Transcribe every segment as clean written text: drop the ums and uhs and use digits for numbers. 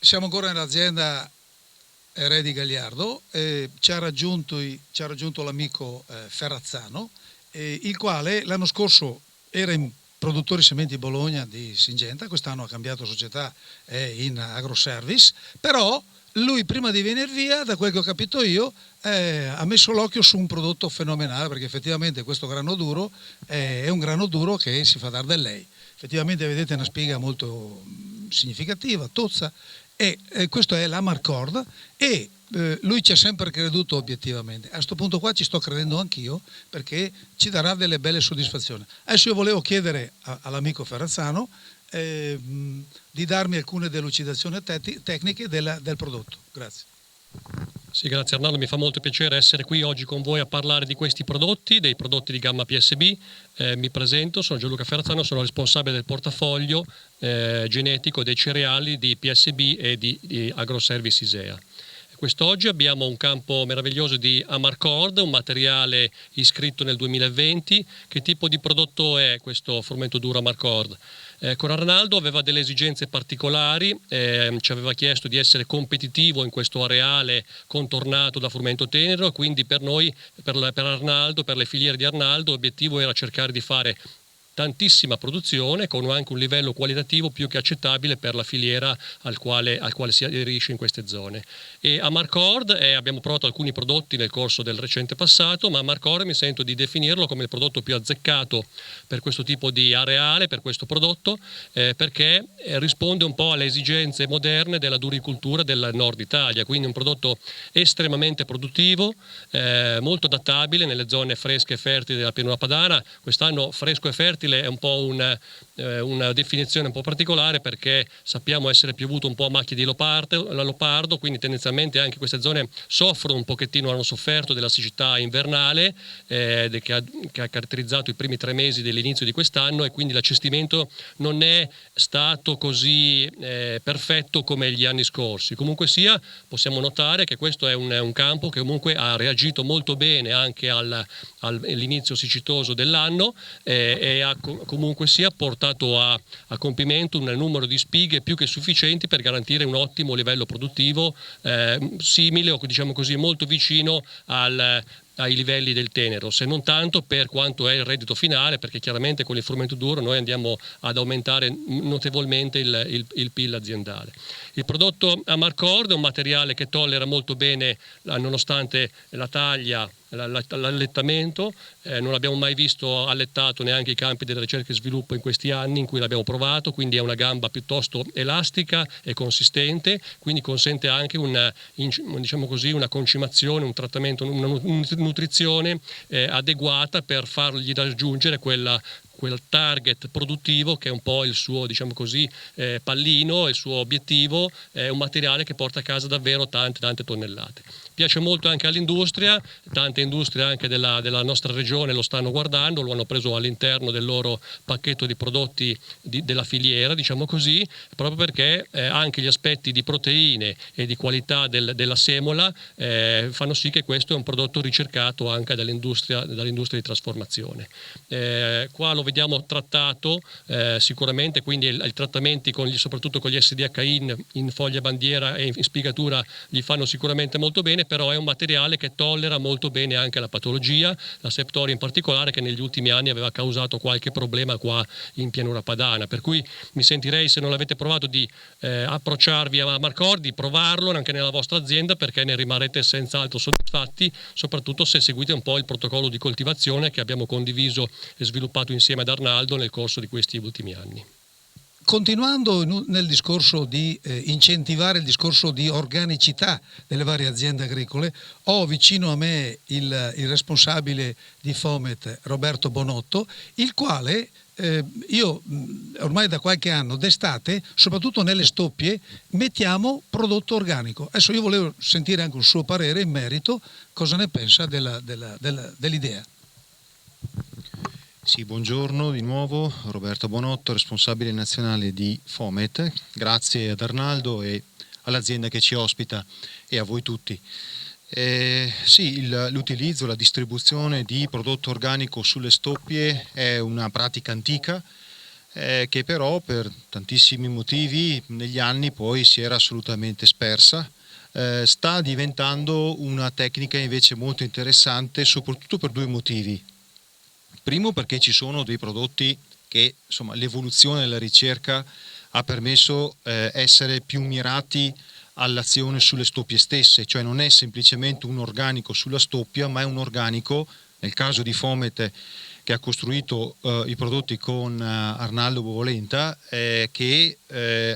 Siamo ancora nell'azienda Re di Gagliardo, ci ha raggiunto l'amico Ferrazzano, il quale l'anno scorso era in produttori sementi Bologna di Singenta, quest'anno ha cambiato società, è in agroservice, però lui prima di venire via, da quel che ho capito io, ha messo l'occhio su un prodotto fenomenale, perché effettivamente questo grano duro è un grano duro che si fa dar del lei. Effettivamente vedete una spiga molto significativa, tozza, e questo è l'Amarcord e lui ci ha sempre creduto obiettivamente. A questo punto qua ci sto credendo anch'io, perché ci darà delle belle soddisfazioni. Adesso io volevo chiedere all'amico Ferrazzano di darmi alcune delucidazioni tecniche del prodotto. Grazie. Sì, grazie Arnaldo, mi fa molto piacere essere qui oggi con voi a parlare di questi prodotti, dei prodotti di gamma PSB. Mi presento, sono Gianluca Ferrazzano, sono responsabile del portafoglio genetico dei cereali di PSB e di Agroservice Isea. Quest'oggi abbiamo un campo meraviglioso di Amarcord, un materiale iscritto nel 2020. Che tipo di prodotto è questo frumento duro Amarcord? Con Arnaldo aveva delle esigenze particolari, ci aveva chiesto di essere competitivo in questo areale contornato da frumento tenero, quindi per noi, per Arnaldo, per le filiere di Arnaldo, l'obiettivo era cercare di fare tantissima produzione con anche un livello qualitativo più che accettabile per la filiera al quale si aderisce in queste zone. E Amarcord abbiamo provato alcuni prodotti nel corso del recente passato, ma Amarcord mi sento di definirlo come il prodotto più azzeccato per questo tipo di areale, per questo prodotto, perché risponde un po' alle esigenze moderne della duricoltura del nord Italia, quindi un prodotto estremamente produttivo, molto adattabile nelle zone fresche e fertili della pianura padana. Quest'anno fresco e fertile è un po' una definizione un po' particolare, perché sappiamo essere piovuto un po' a macchie di leopardo, quindi tendenzialmente anche queste zone soffrono un pochettino, hanno sofferto della siccità invernale che ha caratterizzato i primi 3 mesi dell'inizio di quest'anno, e quindi l'accestimento non è stato così perfetto come gli anni scorsi. Comunque sia, possiamo notare che questo è un campo che comunque ha reagito molto bene anche all'inizio siccitoso dell'anno e ha comunque sia portato a compimento un numero di spighe più che sufficienti per garantire un ottimo livello produttivo, simile o diciamo così molto vicino ai livelli del tenero, se non tanto per quanto è il reddito finale, perché chiaramente con il frumento duro noi andiamo ad aumentare notevolmente il PIL aziendale. Il prodotto Amarcord è un materiale che tollera molto bene, nonostante la taglia, l'allettamento, non l'abbiamo mai visto allettato neanche i campi della ricerca e sviluppo in questi anni in cui l'abbiamo provato, quindi è una gamba piuttosto elastica e consistente, quindi consente anche diciamo così, una concimazione, un trattamento, una nutrizione adeguata per fargli raggiungere quel target produttivo che è un po' il suo, diciamo così, pallino, il suo obiettivo. È un materiale che porta a casa davvero tante tonnellate. Piace molto anche all'industria, tante industrie anche della nostra regione lo stanno guardando, lo hanno preso all'interno del loro pacchetto di prodotti della filiera, diciamo così, proprio perché anche gli aspetti di proteine e di qualità della semola fanno sì che questo è un prodotto ricercato anche dall'industria di trasformazione. Qua lo vediamo trattato sicuramente, quindi i trattamenti soprattutto con gli SDH in foglia bandiera e in spigatura gli fanno sicuramente molto bene, però è un materiale che tollera molto bene anche la patologia, la Septoria in particolare, che negli ultimi anni aveva causato qualche problema qua in pianura padana, per cui mi sentirei, se non l'avete provato, di approcciarvi a Amarcord, di provarlo anche nella vostra azienda, perché ne rimarrete senz'altro soddisfatti, soprattutto se seguite un po' il protocollo di coltivazione che abbiamo condiviso e sviluppato insieme ad Arnaldo nel corso di questi ultimi anni. Continuando nel discorso di incentivare il discorso di organicità delle varie aziende agricole, ho vicino a me il responsabile di Fomet, Roberto Bonotto, il quale io ormai da qualche anno d'estate, soprattutto nelle stoppie, mettiamo prodotto organico. Adesso io volevo sentire anche un suo parere in merito, cosa ne pensa dell'idea. Sì, buongiorno di nuovo, Roberto Bonotto, responsabile nazionale di Fomet. Grazie ad Arnaldo e all'azienda che ci ospita e a voi tutti. Sì, l'utilizzo, la distribuzione di prodotto organico sulle stoppie è una pratica antica, che però per tantissimi motivi negli anni poi si era assolutamente spersa. Sta diventando una tecnica invece molto interessante, soprattutto per due motivi. Primo, perché ci sono dei prodotti che, insomma, l'evoluzione della ricerca ha permesso essere più mirati all'azione sulle stoppie stesse, cioè non è semplicemente un organico sulla stoppia, ma è un organico, nel caso di Fomet che ha costruito i prodotti con Arnaldo Bovolenta, che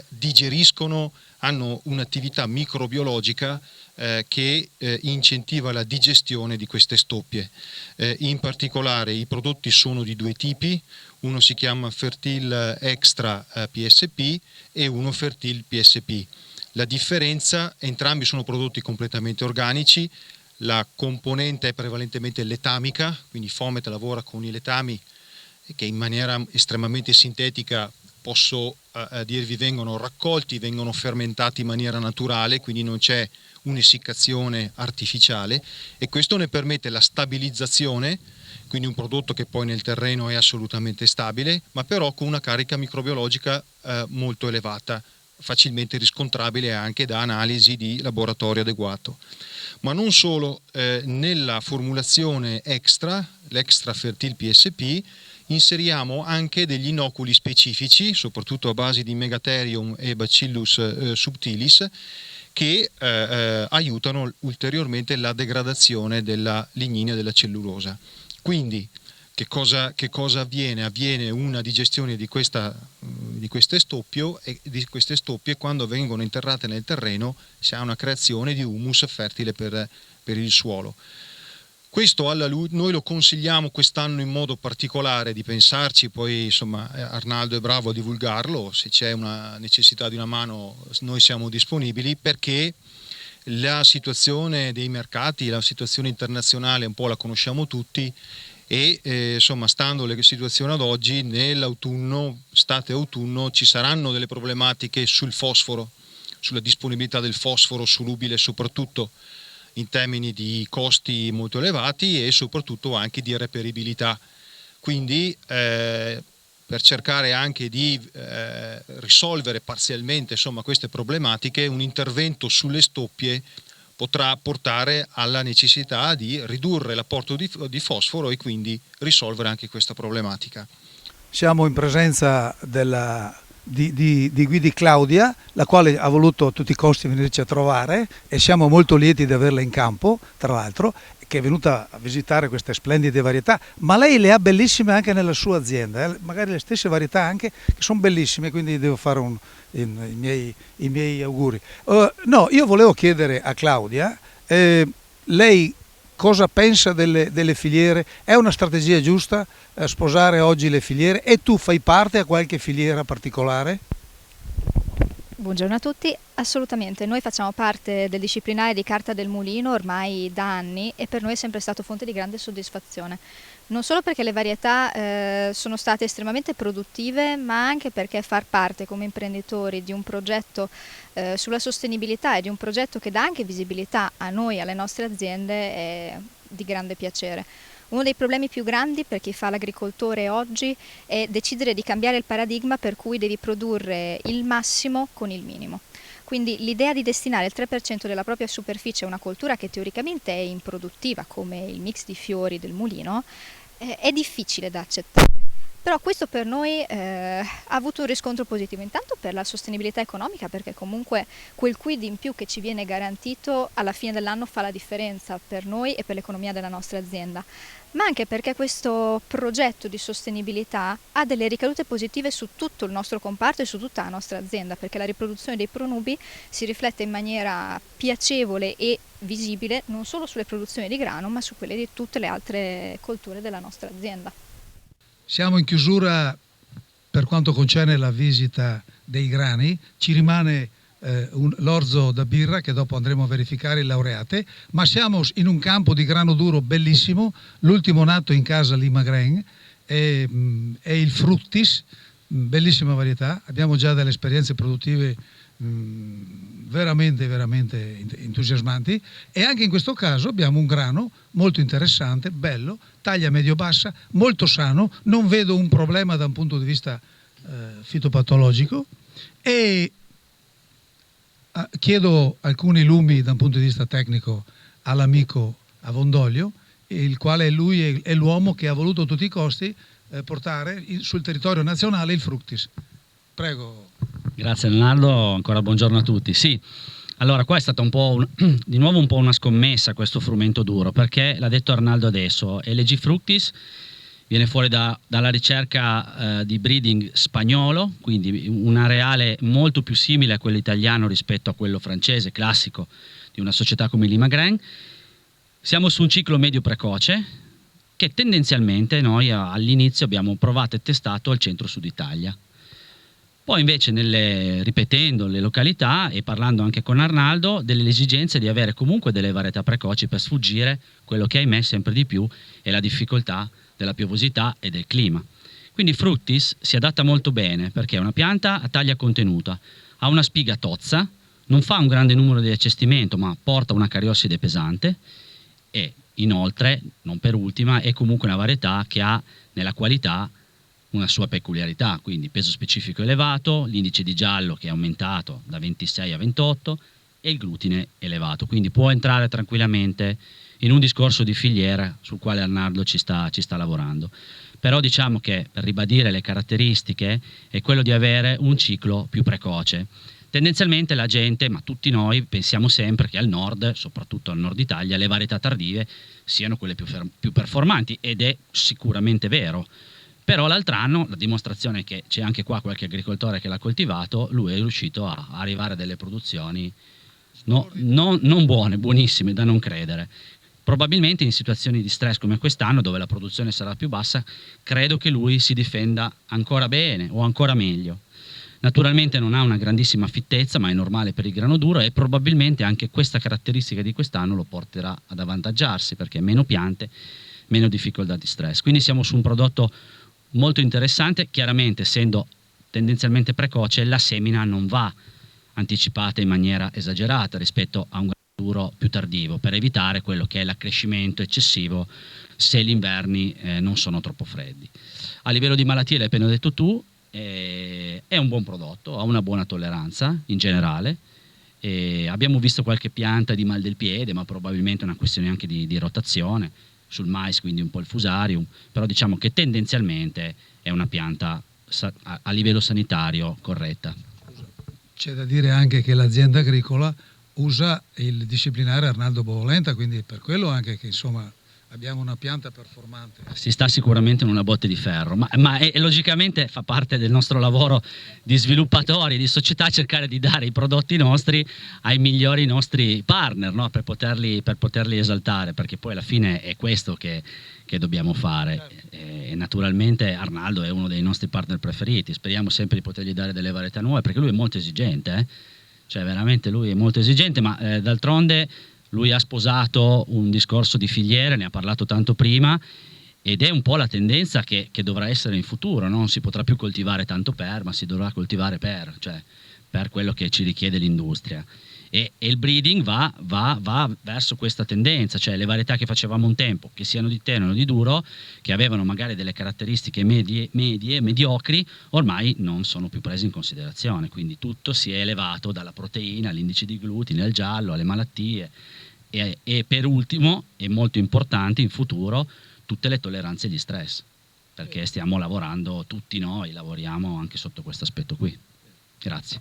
digeriscono, hanno un'attività microbiologica che incentiva la digestione di queste stoppie. In particolare i prodotti sono di due tipi, uno si chiama Fertil Extra PSP e uno Fertil PSP. La differenza, entrambi sono prodotti completamente organici, la componente è prevalentemente letamica, quindi Fomet lavora con i letami che in maniera estremamente sintetica, posso dirvi, vengono raccolti, vengono fermentati in maniera naturale, quindi non c'è un'essiccazione artificiale, e questo ne permette la stabilizzazione, quindi un prodotto che poi nel terreno è assolutamente stabile, ma però con una carica microbiologica molto elevata, facilmente riscontrabile anche da analisi di laboratorio adeguato. Ma non solo, nella formulazione extra, l'extra Fertil PSP, inseriamo anche degli inoculi specifici, soprattutto a base di Megatherium e Bacillus subtilis, che aiutano ulteriormente la degradazione della lignina e della cellulosa. Quindi che cosa avviene? Avviene una digestione di queste stoppie, quando vengono interrate nel terreno si ha una creazione di humus fertile per il suolo. Questo noi lo consigliamo quest'anno in modo particolare di pensarci, poi insomma Arnaldo è bravo a divulgarlo, se c'è una necessità di una mano noi siamo disponibili, perché la situazione dei mercati, la situazione internazionale un po' la conosciamo tutti, e insomma, stando le situazioni ad oggi, nell'autunno, estate-autunno, ci saranno delle problematiche sul fosforo, sulla disponibilità del fosforo solubile, soprattutto in termini di costi molto elevati e soprattutto anche di reperibilità. Quindi per cercare anche di risolvere parzialmente, insomma, queste problematiche, un intervento sulle stoppie potrà portare alla necessità di ridurre l'apporto di fosforo e quindi risolvere anche questa problematica. Siamo in presenza di Guidi Claudia, la quale ha voluto a tutti i costi venirci a trovare, e siamo molto lieti di averla in campo, tra l'altro, che è venuta a visitare queste splendide varietà, ma lei le ha bellissime anche nella sua azienda, magari le stesse varietà anche, che sono bellissime, quindi devo fare i miei auguri. No, io volevo chiedere a Claudia, lei cosa pensa delle filiere? È una strategia giusta sposare oggi le filiere, e tu fai parte a qualche filiera particolare? Buongiorno a tutti, assolutamente, noi facciamo parte del disciplinare di Carta del Mulino ormai da anni, e per noi è sempre stato fonte di grande soddisfazione, non solo perché le varietà sono state estremamente produttive, ma anche perché far parte come imprenditori di un progetto sulla sostenibilità e di un progetto che dà anche visibilità a noi, alle nostre aziende, è di grande piacere. Uno dei problemi più grandi per chi fa l'agricoltore oggi è decidere di cambiare il paradigma per cui devi produrre il massimo con il minimo. Quindi l'idea di destinare il 3% della propria superficie a una coltura che teoricamente è improduttiva, come il mix di fiori del mulino, è difficile da accettare. Però questo per noi ha avuto un riscontro positivo, intanto per la sostenibilità economica, perché comunque quel quid in più che ci viene garantito alla fine dell'anno fa la differenza per noi e per l'economia della nostra azienda, ma anche perché questo progetto di sostenibilità ha delle ricadute positive su tutto il nostro comparto e su tutta la nostra azienda, perché la riproduzione dei pronubi si riflette in maniera piacevole e visibile non solo sulle produzioni di grano, ma su quelle di tutte le altre colture della nostra azienda. Siamo in chiusura per quanto concerne la visita dei grani, ci rimane l'orzo da birra che dopo andremo a verificare, il laureate, ma siamo in un campo di grano duro bellissimo, l'ultimo nato in casa Limagren, è il Fructis, bellissima varietà, abbiamo già delle esperienze produttive veramente entusiasmanti, e anche in questo caso abbiamo un grano molto interessante, bello, taglia medio-bassa, molto sano, non vedo un problema da un punto di vista fitopatologico e chiedo alcuni lumi da un punto di vista tecnico all'amico Avondoglio, il quale lui è l'uomo che ha voluto a tutti i costi portare sul territorio nazionale il Fructis. Prego. Grazie Leonardo, ancora buongiorno a tutti. Sì, allora qua è stata di nuovo un po' una scommessa questo frumento duro, perché l'ha detto Arnaldo adesso, LG Fructis viene fuori dalla ricerca di breeding spagnolo, quindi un areale molto più simile a quello italiano rispetto a quello francese, classico di una società come Limagrain. Siamo su un ciclo medio precoce che tendenzialmente noi all'inizio abbiamo provato e testato al centro-sud Italia. Poi invece ripetendo le località e parlando anche con Arnaldo delle esigenze di avere comunque delle varietà precoci per sfuggire quello che ahimè sempre di più è la difficoltà della piovosità e del clima. Quindi Fructis si adatta molto bene perché è una pianta a taglia contenuta, ha una spiga tozza, non fa un grande numero di accestimento ma porta una cariosside pesante e inoltre, non per ultima, è comunque una varietà che ha nella qualità una sua peculiarità, quindi peso specifico elevato, l'indice di giallo che è aumentato da 26 a 28 e il glutine elevato, quindi può entrare tranquillamente in un discorso di filiera sul quale Arnaldo ci sta lavorando. Però diciamo che per ribadire le caratteristiche è quello di avere un ciclo più precoce. Tendenzialmente la gente, ma tutti noi, pensiamo sempre che al nord, soprattutto al nord Italia, le varietà tardive siano quelle più performanti ed è sicuramente vero. Però l'altro anno la dimostrazione è che c'è anche qua qualche agricoltore che l'ha coltivato, lui è riuscito a arrivare a delle produzioni non buone, buonissime, da non credere. Probabilmente in situazioni di stress come quest'anno, dove la produzione sarà più bassa, credo che lui si difenda ancora bene o ancora meglio. Naturalmente non ha una grandissima fittezza, ma è normale per il grano duro e probabilmente anche questa caratteristica di quest'anno lo porterà ad avvantaggiarsi, perché meno piante, meno difficoltà di stress. Quindi siamo su un prodotto molto interessante, chiaramente essendo tendenzialmente precoce la semina non va anticipata in maniera esagerata rispetto a un grano duro più tardivo, per evitare quello che è l'accrescimento eccessivo se gli inverni non sono troppo freddi. A livello di malattie, l'hai appena detto tu, è un buon prodotto, ha una buona tolleranza in generale. Abbiamo visto qualche pianta di mal del piede, ma probabilmente è una questione anche di rotazione sul mais, quindi un po' il fusarium, però diciamo che tendenzialmente è una pianta a livello sanitario corretta. C'è da dire anche che l'azienda agricola usa il disciplinare Arnaldo Bovolenta, quindi per quello anche che insomma abbiamo una pianta performante. Si sta sicuramente in una botte di ferro, ma logicamente fa parte del nostro lavoro di sviluppatori, di società, cercare di dare i prodotti nostri ai migliori nostri partner, no? per poterli esaltare, perché poi alla fine è questo che dobbiamo fare. E naturalmente Arnaldo è uno dei nostri partner preferiti, speriamo sempre di potergli dare delle varietà nuove, perché lui è molto esigente, cioè veramente lui è molto esigente, ma d'altronde lui ha sposato un discorso di filiere, ne ha parlato tanto prima, ed è un po' la tendenza che dovrà essere in futuro, non si potrà più coltivare tanto ma si dovrà coltivare per quello che ci richiede l'industria. E il breeding va verso questa tendenza, cioè le varietà che facevamo un tempo, che siano di tenero o di duro, che avevano magari delle caratteristiche medie, mediocri, ormai non sono più prese in considerazione, quindi tutto si è elevato dalla proteina all'indice di glutine, al giallo, alle malattie e per ultimo, e molto importante in futuro, tutte le tolleranze agli stress, perché stiamo lavorando, tutti noi lavoriamo anche sotto questo aspetto qui. Grazie.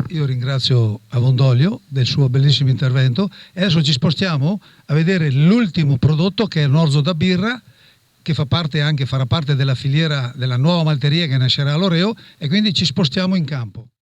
Io ringrazio Avondoglio del suo bellissimo intervento e adesso ci spostiamo a vedere l'ultimo prodotto, che è l'orzo da birra, che farà parte della filiera della nuova malteria che nascerà a Loreo, e quindi ci spostiamo in campo.